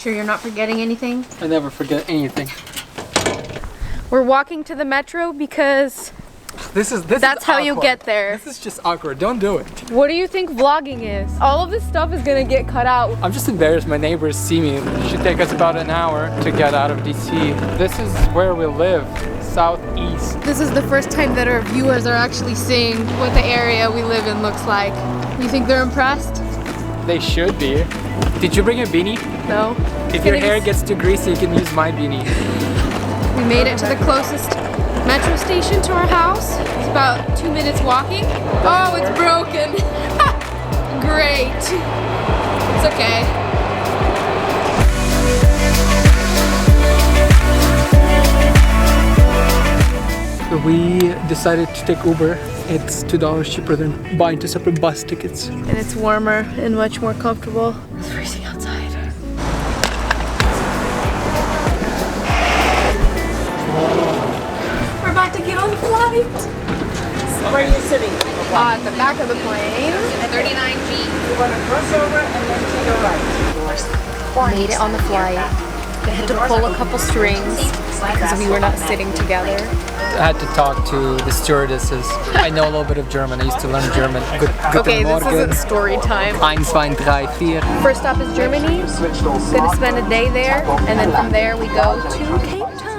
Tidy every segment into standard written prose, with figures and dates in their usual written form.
Sure you're not forgetting anything? I never forget anything. We're walking to the metro because that's how you get there. This is just awkward. Don't do it. What do you think vlogging is? All of this stuff is gonna get cut out. I'm just embarrassed my neighbors see me. It should take us about an hour to get out of DC. This is where we live, southeast. This is the first time that our viewers are actually seeing what the area we live in looks like. You think they're impressed? They should be. Did you bring a beanie? No. If your hair gets too greasy, you can use my beanie. We made it to the closest metro station to our house. It's about 2 minutes walking. Oh, it's broken. Great. It's okay. So we decided to take Uber. It's $2 cheaper than buying two separate bus tickets. And it's warmer and much more comfortable. It's freezing outside. We're about to get on the flight. Where are you sitting? At the back of the plane. 39G. You're going to cross over and then to your right. Made it on the flight. They had to pull a couple strings because we were not sitting together. I had to talk to the stewardesses. I know a little bit of German. I used to learn German. Okay, this isn't story time. 1, 2, 3, 4. First stop is Germany. Gonna spend a day there, and then from there we go to Cape Town.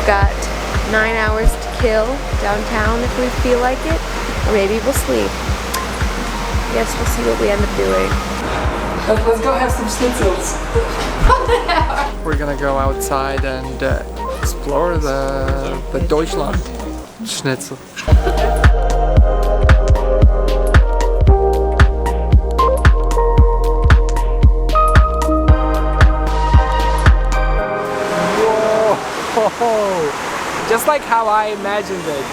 Got 9 hours to kill downtown if we feel like it, or maybe we'll sleep. I guess we'll see what we end up doing. Let's go have some schnitzels. We're gonna go outside and explore the Deutschland schnitzel. Oh, just like how I imagined it.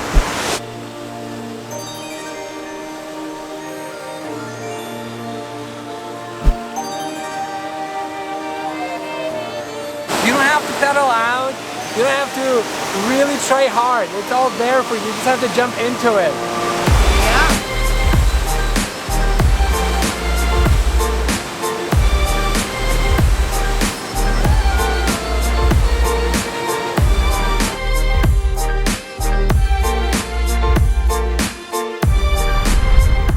You don't have to pedal out. You don't have to really try hard. It's all there for you. You just have to jump into it.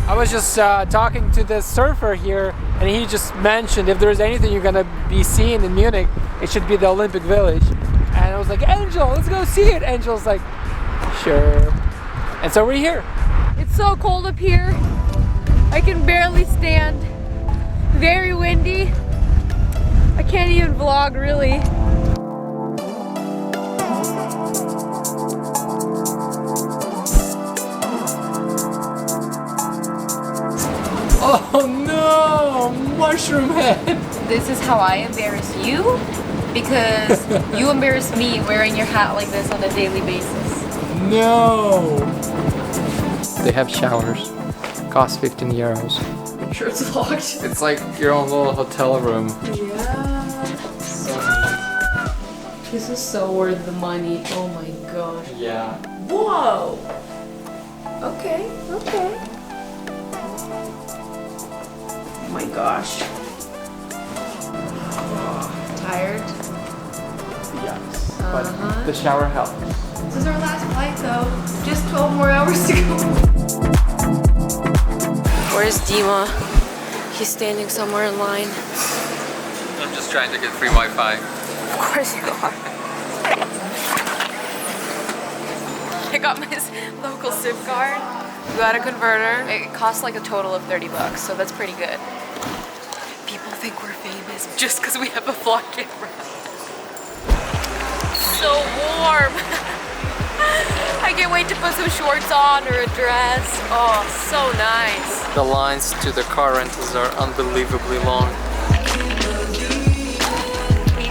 I was just talking to the surfer here, and he just mentioned if there's anything you're gonna be seeing in Munich, it should be the Olympic Village. And I was like, Angel, let's go see it. Angel's like, sure. And so we're here. It's so cold up here. I can barely stand. Very windy. I can't even vlog really. Oh no, mushroom head. This is how I embarrass you, because you embarrass me wearing your hat like this on a daily basis. No. They have showers. Cost 15 euros. I'm sure it's locked. It's like your own little hotel room. Yeah. This is so worth the money. Oh my gosh. Yeah. Whoa. Okay. Okay. Oh my gosh. Tired? Yes. But the shower helps. This is our last flight though. Just 12 more hours to go. Where's Dima? He's standing somewhere in line. I'm just trying to get free Wi-Fi. Of course you are. I got my local SIM card. We got a converter. It costs like a total of 30 bucks, so that's pretty good. People think we're famous just because we have a vlog camera. So warm. I can't wait to put some shorts on or a dress. Oh, so nice. The lines to the car rentals are unbelievably long.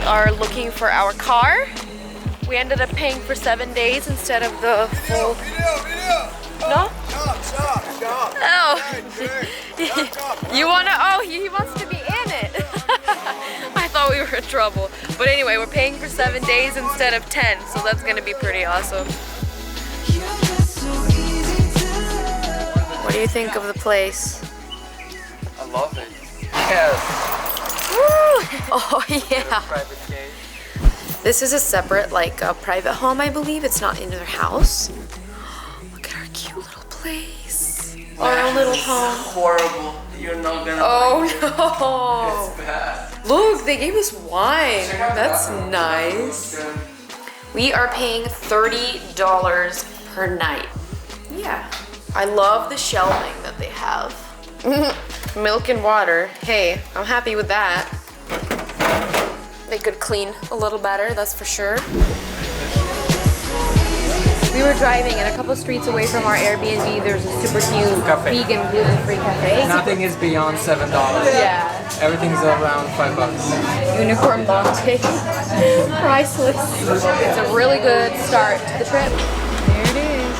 are looking for our car. We ended up paying for 7 days instead of the full. No? Oh. You wanna? Oh, he wants to be in it. I thought we were in trouble. But anyway, we're paying for 7 days instead of 10, so that's gonna be pretty awesome. What do you think of the place? I love it. Yes. Woo! Oh yeah. Private cave. This is a separate, like, private home, I believe. It's not in their house. Look at our cute little place. Our little home. Horrible. You're not gonna. Oh like no. It's bad. Look, they gave us wine. That's nice. We are paying $30 per night. Yeah. I love the shelving that they have. Milk and water. Hey, I'm happy with that. They could clean a little better, that's for sure. We were driving and a couple streets away from our Airbnb, there's a super cute Cafe. vegan gluten-free cafe. Nothing is beyond $7. Yeah. Everything's around $5. Unicorn latte. Priceless. It's a really good start to the trip. There it is.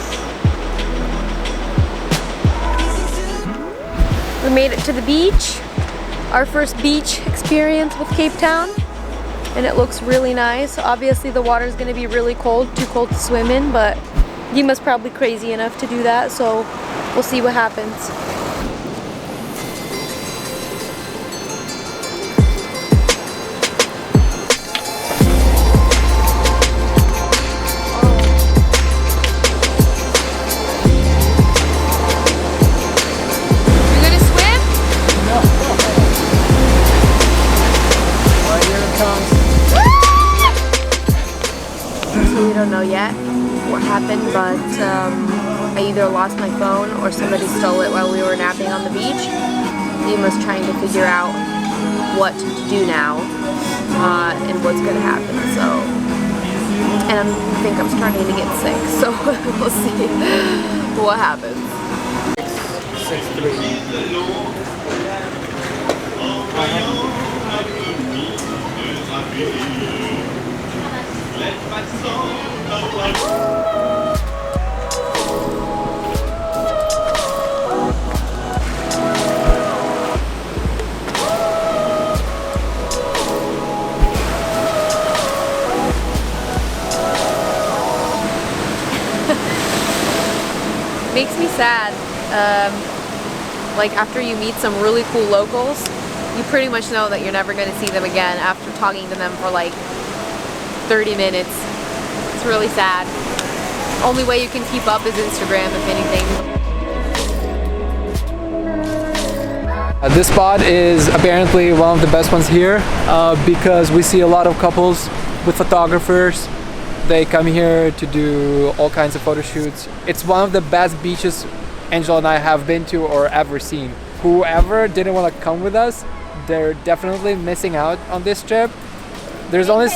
We made it to the beach. Our first beach experience with Cape Town. And it looks really nice. Obviously the water is going to be really cold, too cold to swim in, but Dima's probably crazy enough to do that, so we'll see what happens. We don't know yet what happened, but I either lost my phone or somebody stole it while we were napping on the beach. Dima's trying to figure out what to do now and what's going to happen. So, and I think I'm starting to get sick, so we'll see what happens. 6'3". Makes me sad. Like after you meet some really cool locals, you pretty much know that you're never going to see them again after talking to them for like 30 minutes. It's really sad. Only way you can keep up is Instagram, if anything. This spot is apparently one of the best ones here because we see a lot of couples with photographers. They come here to do all kinds of photo shoots. It's one of the best beaches Angel and I have been to or ever seen. Whoever didn't want to come with us, they're definitely missing out on this trip. There's only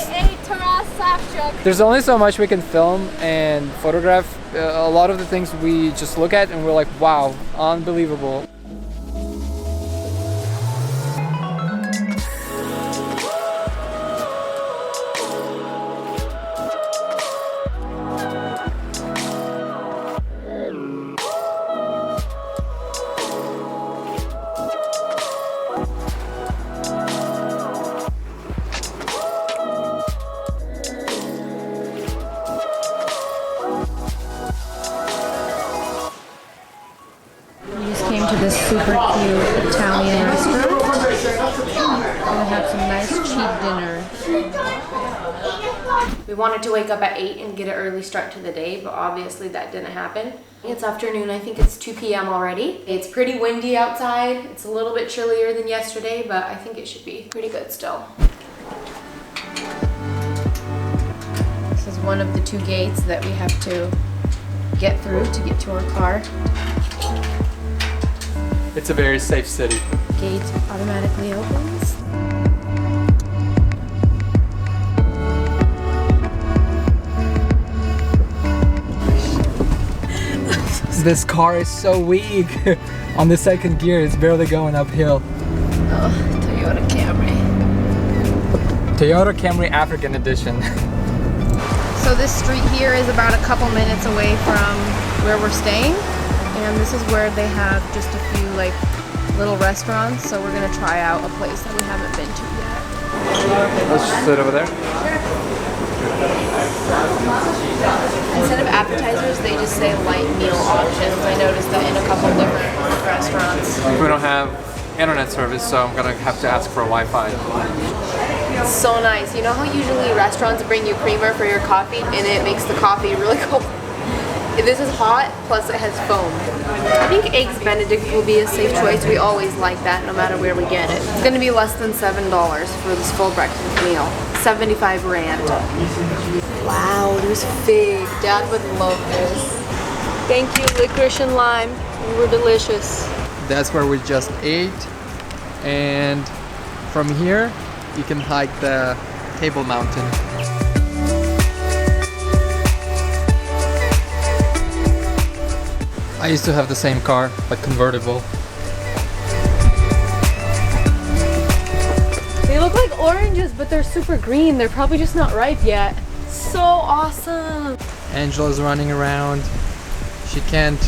so much we can film and photograph. A lot of the things we just look at and we're like, wow, unbelievable. Came to this super cute Italian restaurant. Gonna have some nice cheap dinner. We wanted to wake up at 8 and get an early start to the day, but obviously that didn't happen. It's afternoon, I think it's 2 p.m. already. It's pretty windy outside. It's a little bit chillier than yesterday, but I think it should be pretty good still. This is one of the 2 gates that we have to get through to get to our car. It's a very safe city. Gate automatically opens. This car is so weak. On the second gear, it's barely going uphill. Oh, Toyota Camry. Toyota Camry African Edition. So this street here is about a couple minutes away from where we're staying, and this is where they have just a few like little restaurants, so we're gonna try out a place that we haven't been to yet. Let's just sit over there. Instead of appetizers, they just say light meal options. I noticed that in a couple different restaurants. We don't have internet service, so I'm gonna have to ask for Wi-Fi. It's so nice. You know how usually restaurants bring you creamer for your coffee and it makes the coffee really cold? This is hot, plus it has foam. I think Eggs Benedict will be a safe choice. We always like that no matter where we get it. It's gonna be less than $7 for this full breakfast meal. 75 Rand. Wow, there's fig. Dad would love this. Thank you, licorice and lime. They were delicious. That's where we just ate, and from here you can hike the Table Mountain. I used to have the same car, but convertible. They look like oranges, but they're super green. They're probably just not ripe yet. So awesome. Angela's running around. She can't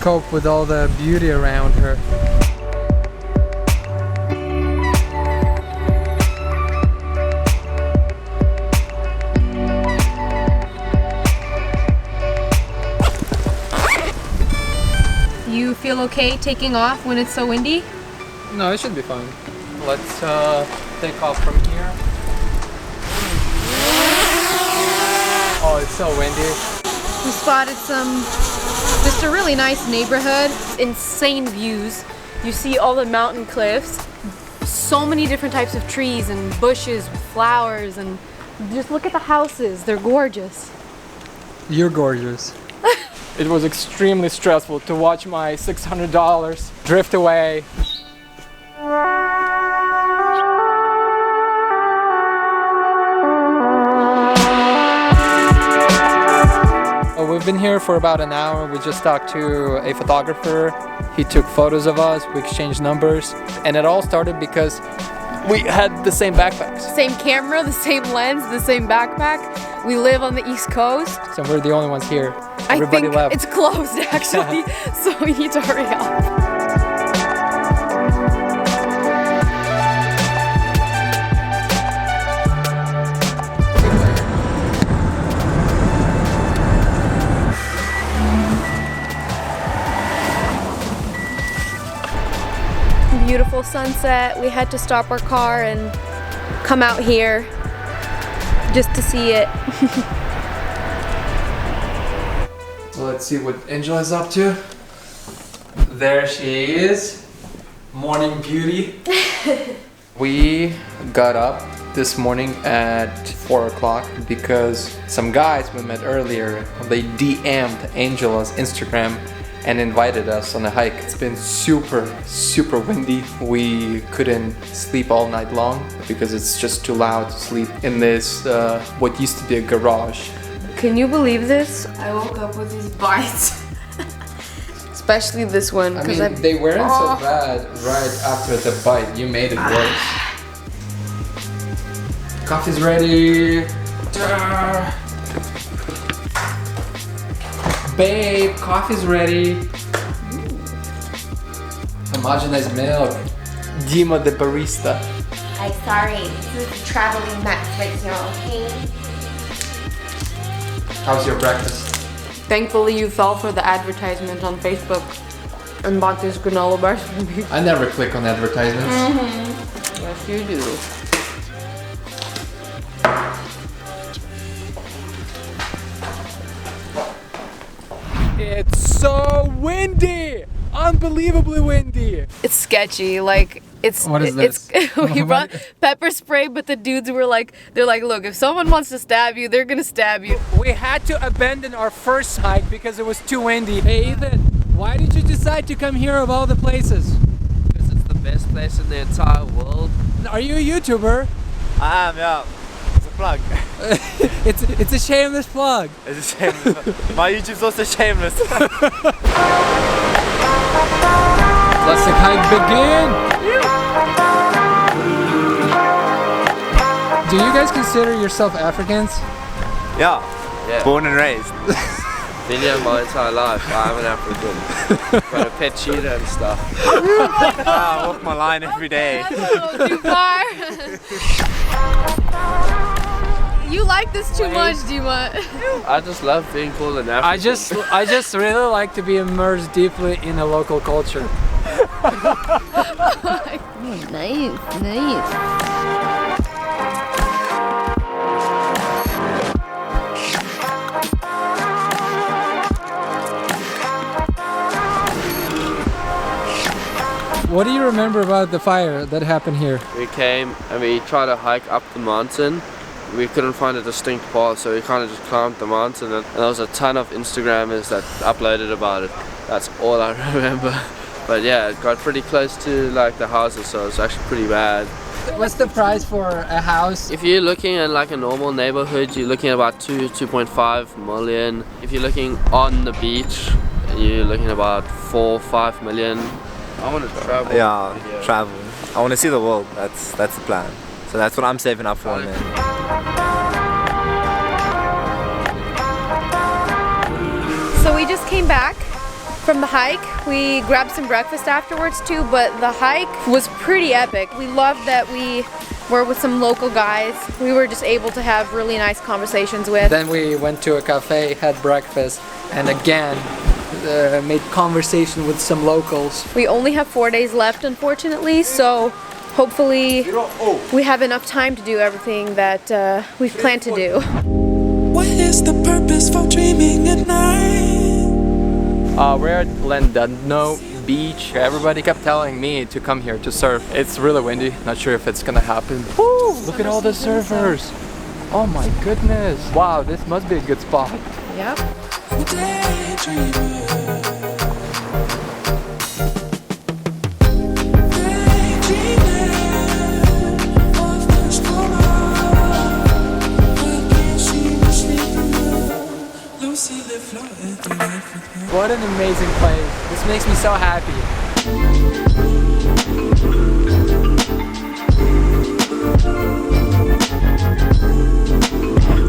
cope with all the beauty around her. You feel okay taking off when it's so windy? No, it should be fine. Let's take off from here. Oh, it's so windy. We spotted just a really nice neighborhood. Insane views. You see all the mountain cliffs. So many different types of trees and bushes with flowers, and just look at the houses. They're gorgeous. You're gorgeous. It was extremely stressful to watch my $600 drift away. We've been here for about an hour. We just talked to a photographer. He took photos of us, we exchanged numbers, and it all started because we had the same backpacks. Same camera, the same lens, the same backpack. We live on the East Coast. So we're the only ones here. Everybody I think left. it's closed actually, so we need to hurry up. Beautiful sunset. We had to stop our car and come out here just to see it. So let's see what Angela's up to. There she is, morning beauty. We got up this morning at 4 o'clock because some guys we met earlier, they DM'd Angela's Instagram and invited us on a hike. It's been super windy. We couldn't sleep all night long because it's just too loud to sleep in this what used to be a garage. Can you believe this? I woke up with these bites. Especially this one. I mean, they weren't so bad right after the bite. You made it worse. Coffee's ready. Babe, coffee's ready. Homogenized milk. Dima the barista. I'm sorry, this is traveling nuts right here, okay? How's your breakfast? Thankfully you fell for the advertisement on Facebook and bought these granola bars for me. I never click on advertisements. Yes you do. It's so windy! Unbelievably windy! It's sketchy, like it's What is this? we brought pepper spray, but the dudes were like, they're like, look, if someone wants to stab you, they're gonna stab you. We had to abandon our first hike because it was too windy. Hey Ethan, why did you decide to come here of all the places? Because it's the best place in the entire world. Are you a YouTuber? I am, yeah. It's a plug. It's a shameless plug. It's a shameless. My YouTube's also shameless. Let's the hike begin! Do you guys consider yourself Africans? Yeah. Yeah. Born and raised. Been here my entire life. I'm an African. Got a pet cheetah and stuff. I walk my line every day. That's a little too far. You like this too much, Dima. I just love being called an African. I just really like to be immersed deeply in a local culture. Nice, nice. What do you remember about the fire that happened here? We came and we tried to hike up the mountain. We couldn't find a distinct path, so we kind of just climbed the mountain, and there was a ton of Instagrammers that uploaded about it. That's all I remember. But yeah, it got pretty close to like the houses, so it's actually pretty bad. What's the price for a house? If you're looking at like a normal neighborhood, you're looking at about 2.5 million. If you're looking on the beach, you're looking at about 4-5 million. I want to travel. Yeah, travel. I want to see the world. That's the plan. So that's what I'm saving up for, man. So we just came back from the hike. We grabbed some breakfast afterwards too, but the hike was pretty epic. We loved that we were with some local guys. We were just able to have really nice conversations with. Then we went to a cafe, had breakfast, and again made conversation with some locals. We only have 4 days left, unfortunately, so hopefully we have enough time to do everything that we've planned to do. What is the purpose for dreaming at night? We're at Llandudno Beach. Everybody kept telling me to come here to surf. It's really windy. Not sure if it's gonna happen. Woo! Look at all the surfers. Oh my goodness. Wow, this must be a good spot. Yep. What an amazing place. This makes me so happy.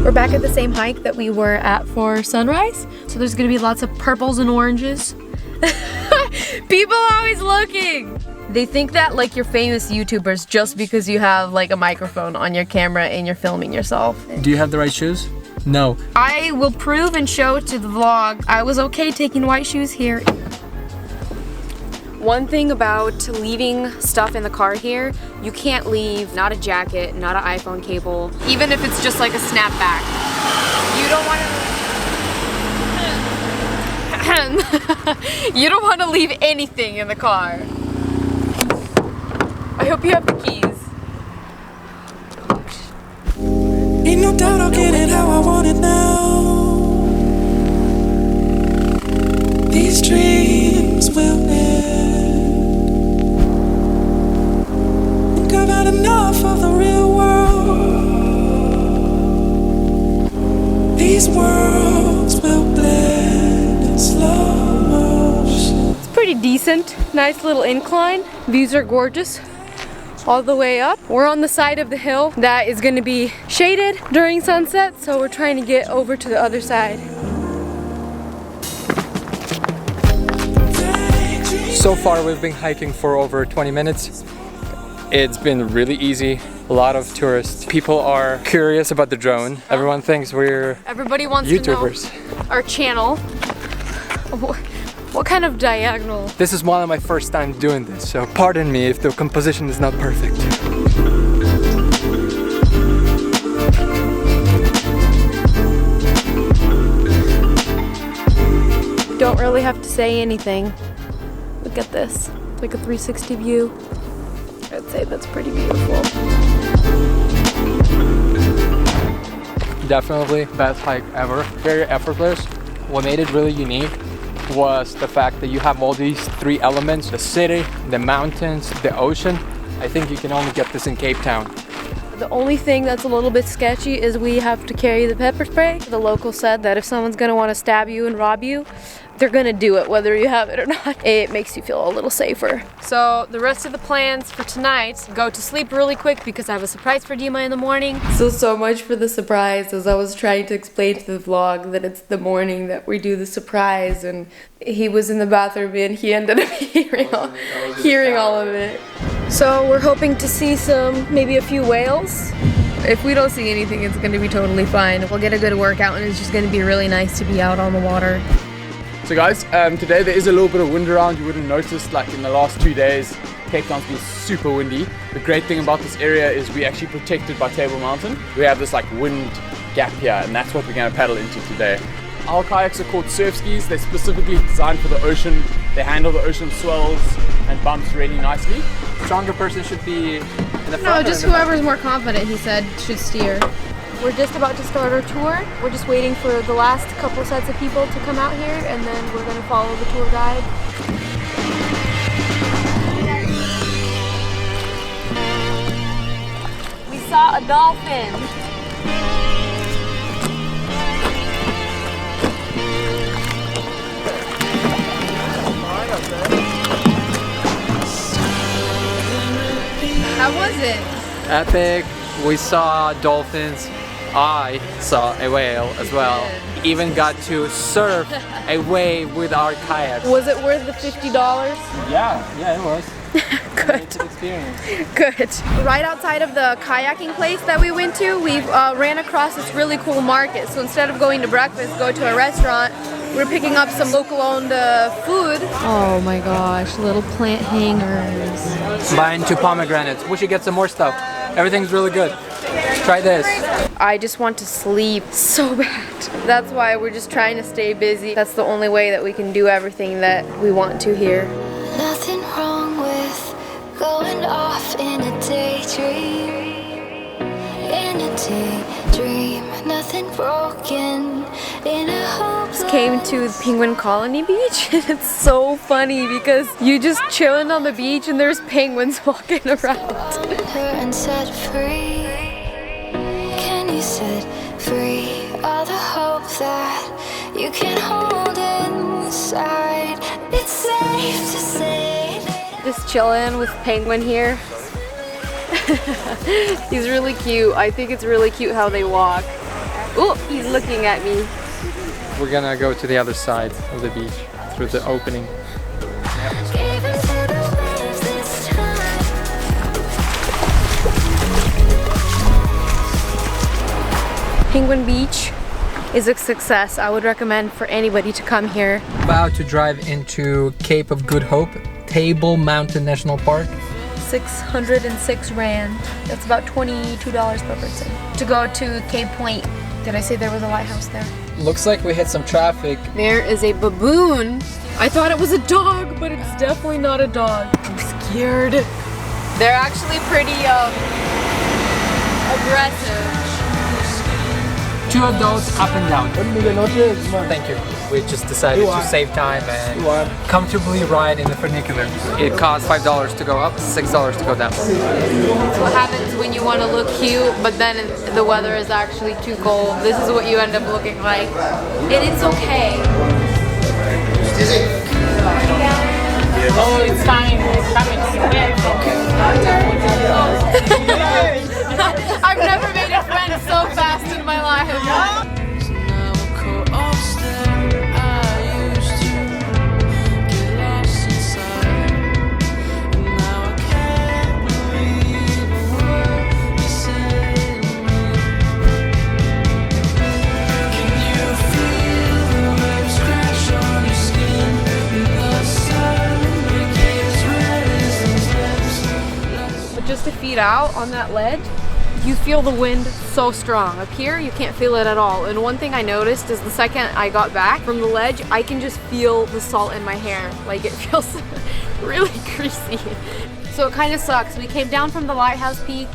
We're back at the same hike that we were at for sunrise. So there's gonna be lots of purples and oranges. People are always looking. They think that like you're famous YouTubers just because you have like a microphone on your camera and you're filming yourself. Do you have the right shoes? No. I will prove and show to the vlog I was okay taking white shoes here. One thing about leaving stuff in the car here, you can't leave not a jacket, not an iPhone cable, even if it's just like a snapback. You don't want to you don't want to leave anything in the car. I hope you have the keys. Ain't no doubt I'll get it how I want it now. These dreams will end. Think I've had enough of the real world. These worlds will blend in slow motion. It's pretty decent. Nice little incline. Views are gorgeous. All the way up. We're on the side of the hill that is going to be shaded during sunset, so we're trying to get over to the other side. So far we've been hiking for over 20 minutes. It's been really easy. A lot of tourists. People are curious about the drone. Everyone thinks we're Everybody wants YouTubers. to know our channel. What kind of diagonal? This is one of my first time doing this, so pardon me if the composition is not perfect. Don't really have to say anything. Look at this. It's like a 360 view. I'd say that's pretty beautiful. Definitely best hike ever. Very effortless. What made it really unique was the fact that you have all these three elements: the city, the mountains, the ocean. I think you can only get this in Cape Town. The only thing that's a little bit sketchy is we have to carry the pepper spray. The local said that if someone's gonna want to stab you and rob you, they're gonna do it whether you have it or not. It makes you feel a little safer. So the rest of the plans for tonight, go to sleep really quick because I have a surprise for Dima in the morning. So much for the surprise, as I was trying to explain to the vlog that it's the morning that we do the surprise, and he was in the bathroom and he ended up hearing all of it. So we're hoping to see maybe a few whales. If we don't see anything, it's gonna be totally fine. We'll get a good workout and it's just gonna be really nice to be out on the water. So guys, today there is a little bit of wind around. You wouldn't notice, like in the last 2 days, Cape Town's been super windy. The great thing about this area is we're actually protected by Table Mountain. We have this like wind gap here, and that's what we're gonna paddle into today. Our kayaks are called surf skis. They're specifically designed for the ocean. They handle the ocean swells and bumps really nicely. Stronger person should be in the front. No, just whoever's more confident, he said, should steer. We're just about to start our tour. We're just waiting for the last couple sets of people to come out here, and then we're gonna follow the tour guide. We saw a dolphin. How was it? Epic. We saw dolphins. I saw a whale as well. Even got to surf a wave with our kayak. Was it worth the $50? Yeah, it was. Good. Good. Right outside of the kayaking place that we went to, we ran across this really cool market. So instead of going to breakfast, go to a restaurant, we're picking up some local-owned food. Oh my gosh, little plant hangers. Buying 2 pomegranates. We should get some more stuff. Everything's really good. Try this. I just want to sleep so bad. That's why we're just trying to stay busy. That's the only way that we can do everything that we want to here. Nothing wrong with going off in a daydream. In a daydream, nothing broken. In a hope. Just came to Penguin Colony Beach, and it's so funny because you just chilling on the beach and there's penguins walking around. And set free. Can you set free all the hope that you can hold inside? It's safe to say. Just chilling with Penguin here. He's really cute. I think it's really cute how they walk. Oh, he's looking at me. We're gonna go to the other side of the beach through the opening. Penguin Beach is a success. I would recommend for anybody to come here. About to drive into Cape of Good Hope, Table Mountain National Park. 606 Rand. That's about $22 per person. To go to Cape Point. Did I say there was a lighthouse there? Looks like we hit some traffic. There is a baboon. I thought it was a dog, but it's definitely not a dog. I'm scared. They're actually pretty aggressive. 2 adults up and down. Thank you. We just decided to save time and comfortably ride in the funicular. It costs $5 to go up, $6 to go down. That's what happens when you want to look cute, but then the weather is actually too cold. This is what you end up looking like. And it's okay. Oh, it's fine. It's coming. I've never made a friend so fast in my life. Just a feet out on that ledge, you feel the wind so strong. Up here, you can't feel it at all. And one thing I noticed is the second I got back from the ledge, I can just feel the salt in my hair. Like, it feels really greasy. So it kind of sucks. We came down from the lighthouse peak,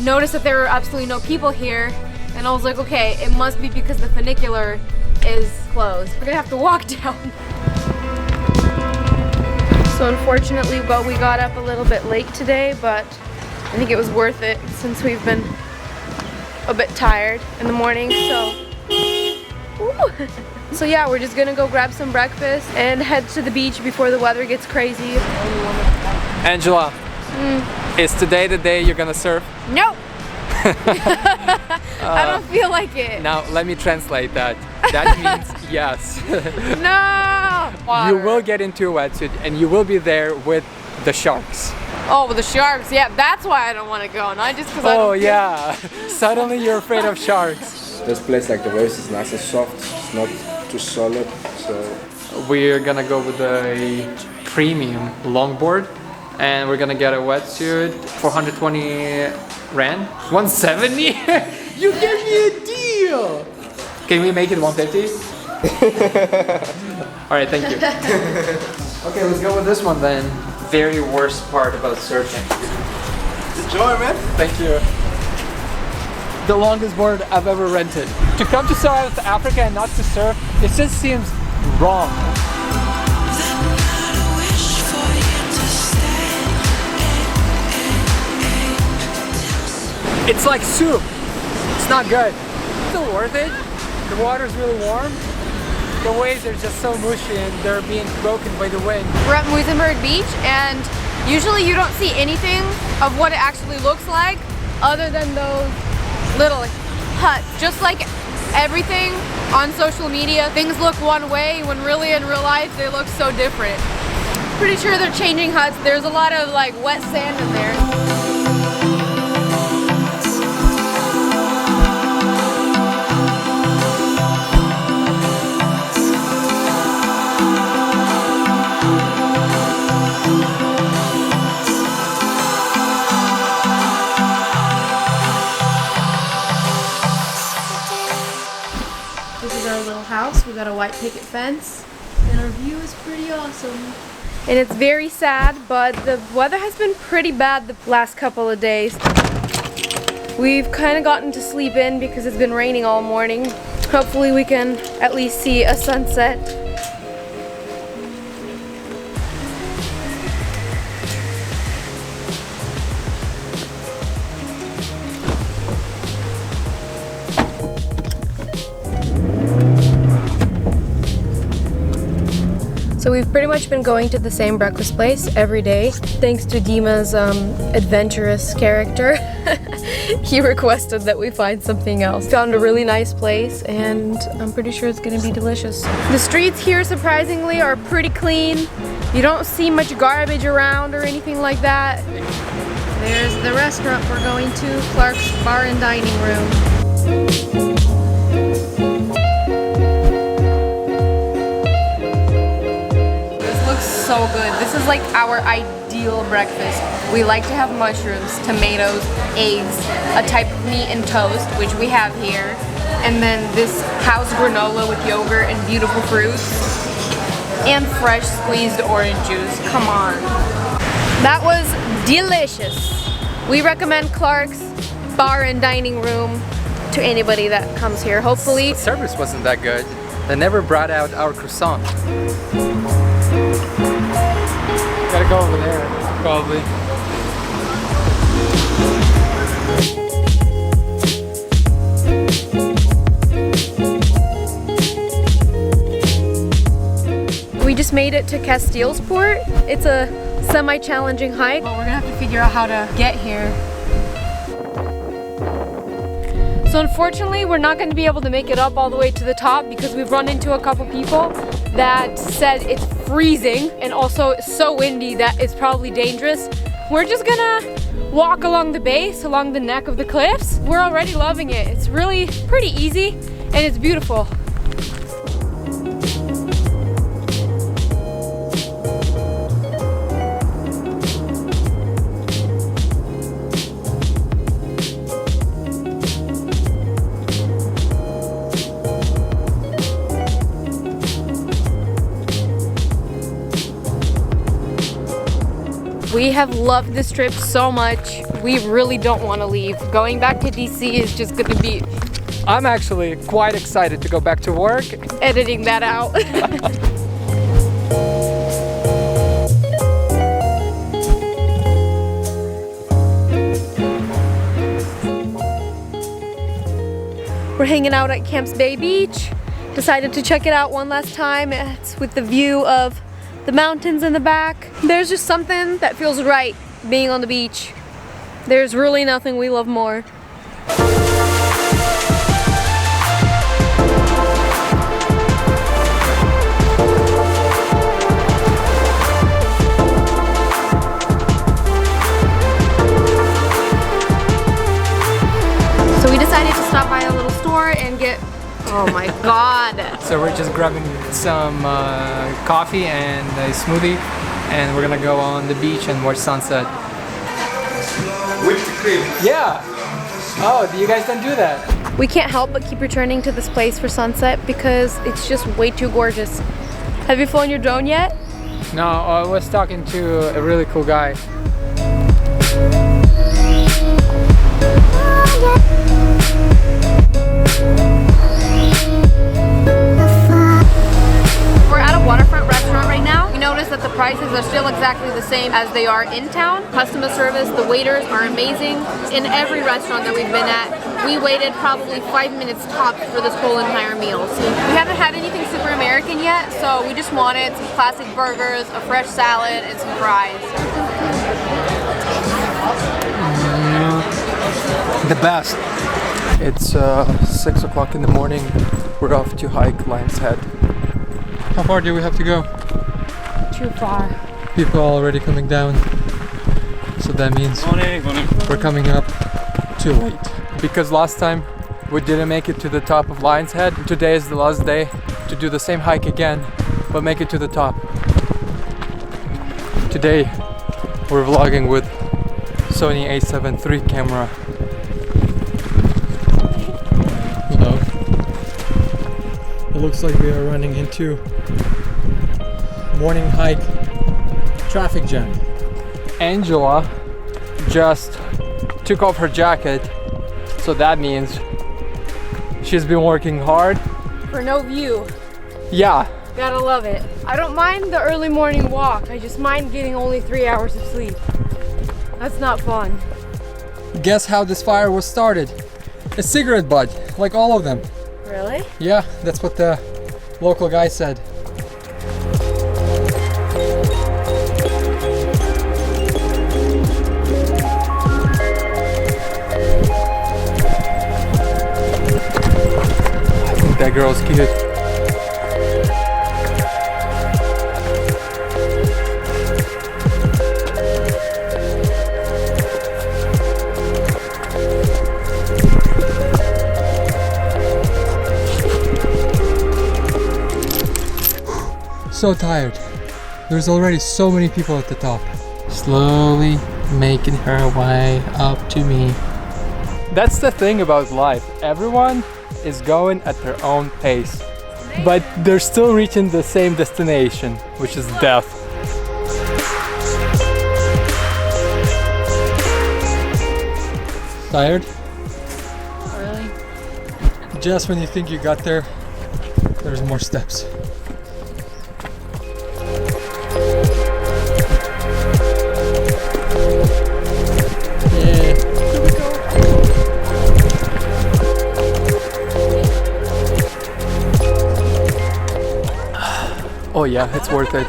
noticed that there were absolutely no people here, and I was like, okay, it must be because the funicular is closed. We're gonna have to walk down. So unfortunately, we got up a little bit late today, but I think it was worth it since we've been a bit tired in the morning, so Ooh. So yeah, we're just gonna go grab some breakfast and head to the beach before the weather gets crazy. Angela, is today the day you're gonna surf? No. I don't feel like it. Now let me translate that. That means yes. No! Water. You will get into a wetsuit and you will be there with the sharks. Oh, with the sharks. Yeah, that's why I don't want to go. Not just because I don't feel yeah. Suddenly you're afraid of sharks. This place, like the waves is nice and soft. It's not too solid, so... We're gonna go with a premium longboard and we're gonna get a wetsuit for 120 Rand. 170? You gave me a deal! Can we make it 150? Alright, thank you. Okay, let's go with this one then. Very worst part about surfing. Enjoy, man! Thank you. The longest board I've ever rented. To come to South Africa and not to surf, it just seems wrong. It's like soup. It's not good. Still worth it. The water's really warm. The waves are just so mushy and they're being broken by the wind. We're at Muizenberg Beach and usually you don't see anything of what it actually looks like other than those little huts. Just like everything on social media, things look one way when really in real life they look so different. Pretty sure they're changing huts. There's a lot of like wet sand in there. This is our little house. We got a white picket fence and our view is pretty awesome. And it's very sad, but the weather has been pretty bad the last couple of days. We've kind of gotten to sleep in because it's been raining all morning. Hopefully we can at least see a sunset. So we've pretty much been going to the same breakfast place every day, thanks to Dima's adventurous character. He requested that we find something else. Found a really nice place and I'm pretty sure it's gonna be delicious. The streets here surprisingly are pretty clean. You don't see much garbage around or anything like that. There's the restaurant we're going to, Clark's Bar and Dining Room. So good. This is like our ideal breakfast. We like to have mushrooms, tomatoes, eggs, a type of meat and toast, which we have here, and then this house granola with yogurt and beautiful fruits, and fresh squeezed orange juice. Come on. That was delicious. We recommend Clark's Bar and Dining Room to anybody that comes here. Hopefully. The service wasn't that good. They never brought out our croissant. Gotta go over there, probably. We just made it to Casteelsport. It's a semi-challenging hike. Well, we're gonna have to figure out how to get here. So unfortunately, we're not gonna be able to make it up all the way to the top because we've run into a couple people that said it's freezing and also so windy that it's probably dangerous. We're just gonna walk along the base, along the neck of the cliffs. We're already loving it. It's really pretty easy and it's beautiful. We have loved this trip so much. We really don't want to leave. Going back to DC is just gonna be... I'm actually quite excited to go back to work. Editing that out. We're hanging out at Camps Bay Beach. Decided to check it out one last time. It's with the view of the mountains in the back. There's just something that feels right being on the beach. There's really nothing we love more. So we decided to stop by a little store and get, oh my god. So we're just grabbing some coffee and a smoothie, and we're gonna go on the beach and watch sunset. Whipped cream. Yeah. Oh, you guys don't do that. We can't help but keep returning to this place for sunset because it's just way too gorgeous. Have you flown your drone yet? No, I was talking to a really cool guy. We're at a waterfront restaurant right now. We noticed that the prices are still exactly the same as they are in town. Customer service, the waiters are amazing. In every restaurant that we've been at, we waited probably 5 minutes tops for this whole entire meal. We haven't had anything super American yet, so we just wanted some classic burgers, a fresh salad, and some fries. The best. It's 6 o'clock in the morning. We're off to hike Lion's Head. How far do we have to go? Too far. People are already coming down. So that means we're coming up too late. Because last time we didn't make it to the top of Lion's Head. Today is the last day to do the same hike again, but make it to the top. Today we're vlogging with Sony a7 III camera. Hello. It looks like we are running into morning hike traffic jam. Angela just took off her jacket, so that means she's been working hard. For no view. Yeah. Gotta love it. I don't mind the early morning walk. I just mind getting only 3 hours of sleep. That's not fun. Guess how this fire was started? A cigarette butt, like all of them. Really? Yeah, that's what the local guy said. I think that girl's cute. So tired. There's already so many people at the top. Slowly making her way up to me. That's the thing about life. Everyone is going at their own pace, but they're still reaching the same destination, which is death. Tired? Really? Just when you think you got there, there's more steps. Oh yeah, it's worth it.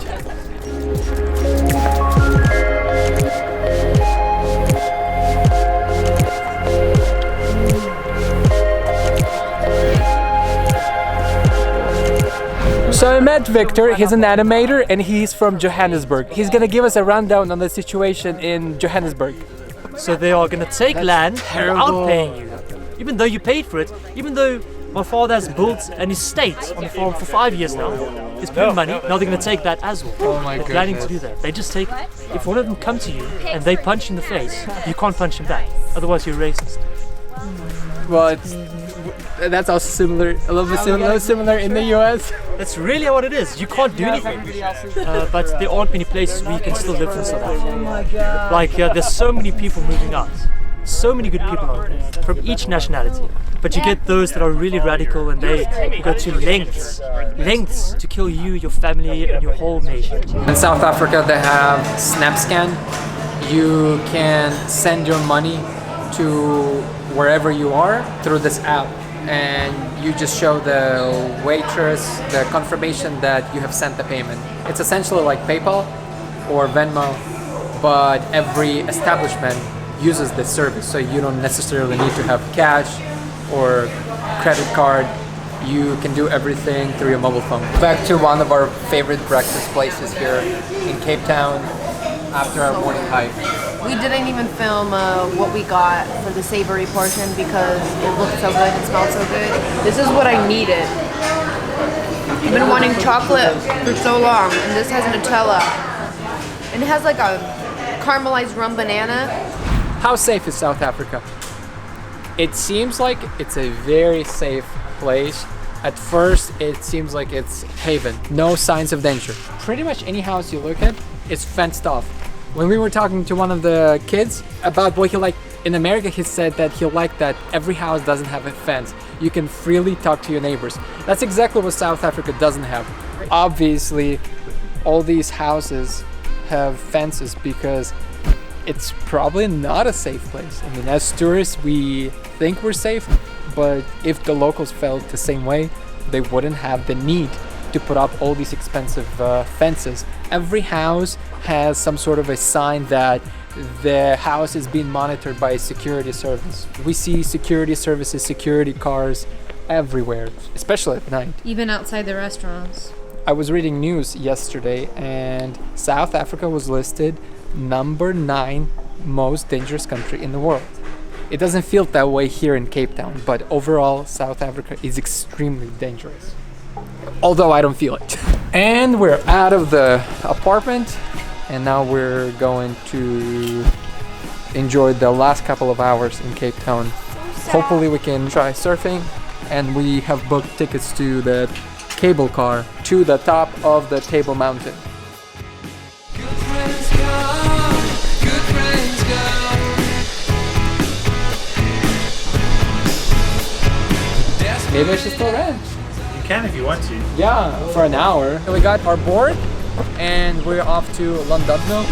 So I met Victor, he's an animator and he's from Johannesburg. He's gonna give us a rundown on the situation in Johannesburg. So they are gonna take land without paying you, even though you paid for it, even though my father has built an estate on the farm for 5 years now. He's paying money, now they're gonna take that as well. Oh my They're planning to do that. They just take it. If one of them come to you and they punch you in the face, you can't punch him back. Otherwise you're racist. Well, that's also similar, a little bit similar in the US. That's really what it is. You can't do anything. But there aren't many places where you can still live in South Africa. Like there's so many people moving out. So many good people out there from each nationality. But you get those that are really radical and they go to lengths to kill you, your family, and your whole nation. In South Africa they have SnapScan. You can send your money to wherever you are through this app. and you just show the waitress the confirmation that you have sent the payment. It's essentially like PayPal or Venmo, but every establishment uses this service, so you don't necessarily need to have cash or credit card. You can do everything through your mobile phone. Back to one of our favorite breakfast places here in Cape Town after our morning hike. We didn't even film what we got for the savory portion because it looked so good and smelled so good. This is what I needed. I've been wanting chocolate for so long, and this has Nutella. And it has like a caramelized rum banana. How safe is South Africa? It seems like it's a very safe place. At first, it seems like it's haven. No signs of danger. Pretty much any house you look at is fenced off. When we were talking to one of the kids about what he liked in America, he said that he liked that every house doesn't have a fence. You can freely talk to your neighbors. That's exactly what South Africa doesn't have. Obviously, all these houses have fences because it's probably not a safe place. I mean, as tourists, we think we're safe, but if the locals felt the same way, they wouldn't have the need to put up all these expensive fences. Every house has some sort of a sign that the house is being monitored by a security service. We see security services, security cars everywhere, especially at night. Even outside the restaurants. I was reading news yesterday and South Africa was listed number 9 most dangerous country in the world. It doesn't feel that way here in Cape Town, but overall South Africa is extremely dangerous. Although I don't feel it. And we're out of the apartment and now we're going to enjoy the last couple of hours in Cape Town. Hopefully we can try surfing, and we have booked tickets to the cable car to the top of the Table Mountain. Maybe I should still rent. You can if you want to. Yeah, for an hour. We got our board and we're off to Londudno.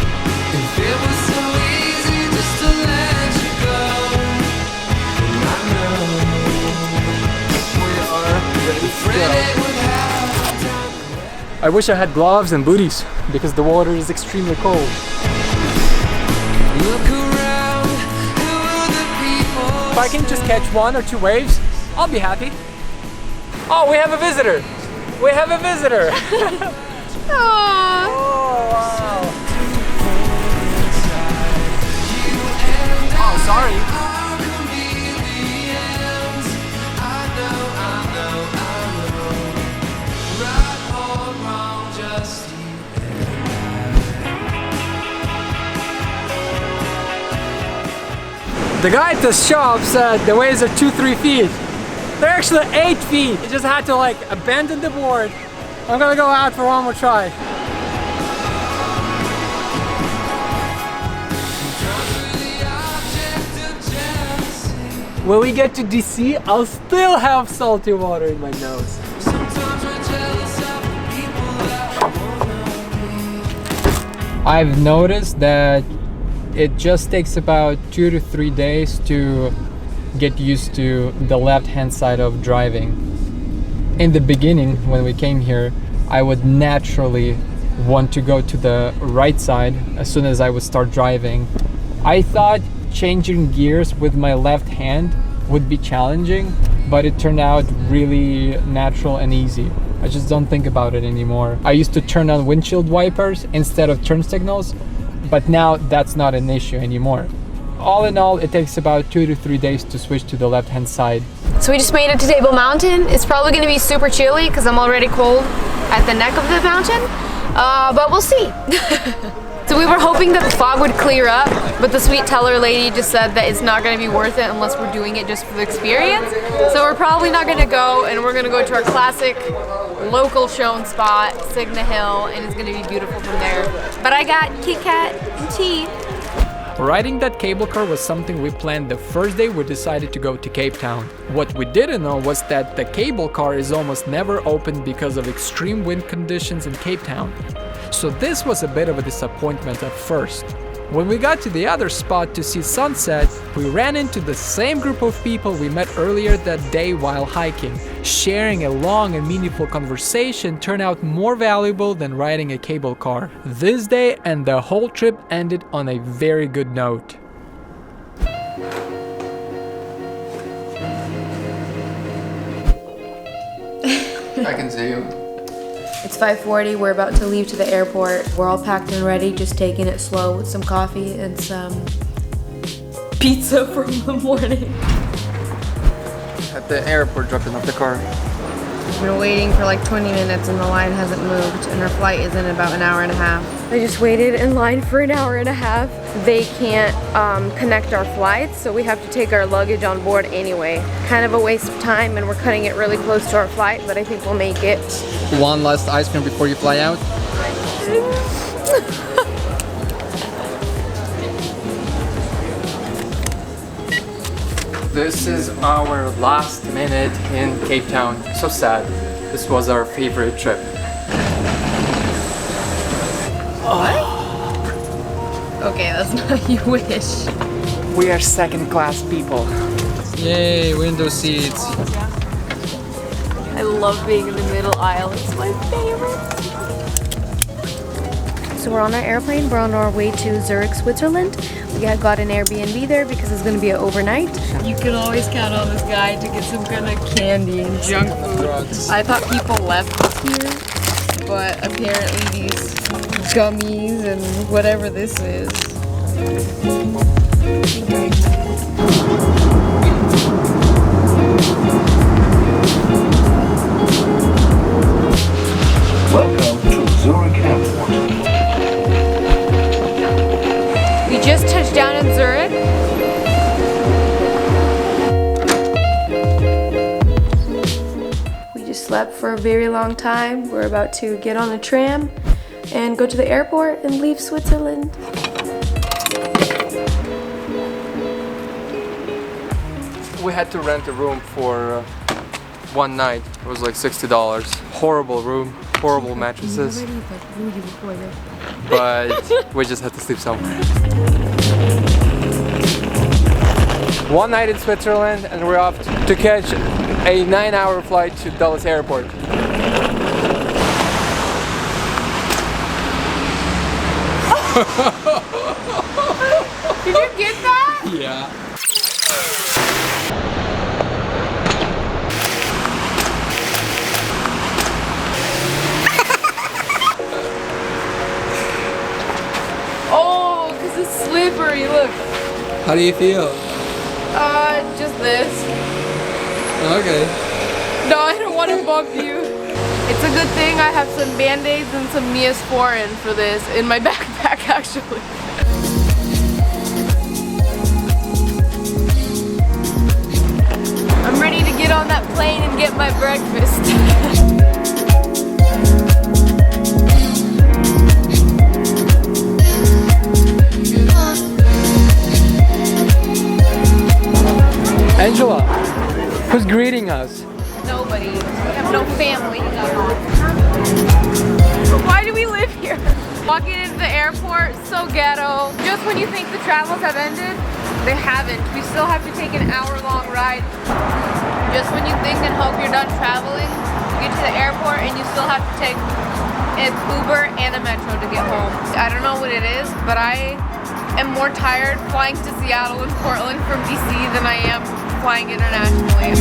I wish I had gloves and booties because the water is extremely cold. If I can just catch 1 or 2 waves, I'll be happy. Oh, we have a visitor! We have a visitor! Aww. Oh, wow! Oh, sorry. The guy at the shop said the waves are 2-3 feet. They're actually 8 feet. You just had to like abandon the board. I'm gonna go out for one more try. When we get to DC, I'll still have salty water in my nose. I've noticed that it just takes about 2 to 3 days to get used to the left-hand side of driving. In the beginning, when we came here, I would naturally want to go to the right side as soon as I would start driving. I thought changing gears with my left hand would be challenging, but it turned out really natural and easy. I just don't think about it anymore. I used to turn on windshield wipers instead of turn signals, but now that's not an issue anymore. All in all, it takes about 2 to 3 days to switch to the left-hand side. So we just made it to Table Mountain. It's probably going to be super chilly because I'm already cold at the neck of the mountain, but we'll see. So we were hoping that the fog would clear up, but the sweet teller lady just said that it's not going to be worth it unless we're doing it just for the experience. So we're probably not going to go, and we're going to go to our classic local shown spot, Signa Hill, and it's going to be beautiful from there. But I got Kit Kat and tea. Riding that cable car was something we planned the first day we decided to go to Cape Town. What we didn't know was that the cable car is almost never open because of extreme wind conditions in Cape Town. So this was a bit of a disappointment at first. When we got to the other spot to see sunset, we ran into the same group of people we met earlier that day while hiking. Sharing a long and meaningful conversation turned out more valuable than riding a cable car. This day and the whole trip ended on a very good note. I can see you. It's 5:40, we're about to leave to the airport. We're all packed and ready, just taking it slow with some coffee and some pizza from the morning. At the airport, dropping off the car. We've been waiting for like 20 minutes and the line hasn't moved, and our flight is in about an hour and a half. I just waited in line for an hour and a half. They can't connect our flights, so we have to take our luggage on board anyway. Kind of a waste of time, and we're cutting it really close to our flight, but I think we'll make it. One last ice cream before you fly out. This is our last minute in Cape Town. So sad. This was our favorite trip. Okay, that's not how you wish. We are second-class people. Yay, window seats. I love being in the middle aisle. It's my favorite. So we're on our airplane. We're on our way to Zurich, Switzerland. We got an Airbnb there because it's going to be an overnight. You can always count on this guy to get some kind of candy and junk food. I thought people left this here, but apparently these gummies and whatever this is. Welcome to Zurich Airport. We just touched down in Zurich. We just slept for a very long time. We're about to get on a tram and go to the airport and leave Switzerland. We had to rent a room for one night. It was like $60. Horrible room, horrible mattresses. But we just had to sleep somewhere. One night in Switzerland and we're off to catch a 9-hour flight to Dulles Airport. Did you get that? Yeah. Oh, because it's slippery, look. How do you feel? Just this. Okay. No, I don't want to bump you. It's a good thing I have some Band-Aids and some Neosporin for this in my backpack, actually. I'm ready to get on that plane and get my breakfast. Angela, who's greeting us? Nobody. We have no family. Why do we live here? Walking into the airport, so ghetto. Just when you think the travels have ended, they haven't. We still have to take an hour-long ride. Just when you think and hope you're done traveling, you get to the airport and you still have to take an Uber and a metro to get home. I don't know what it is, but I am more tired flying to Seattle and Portland from DC than I am flying internationally.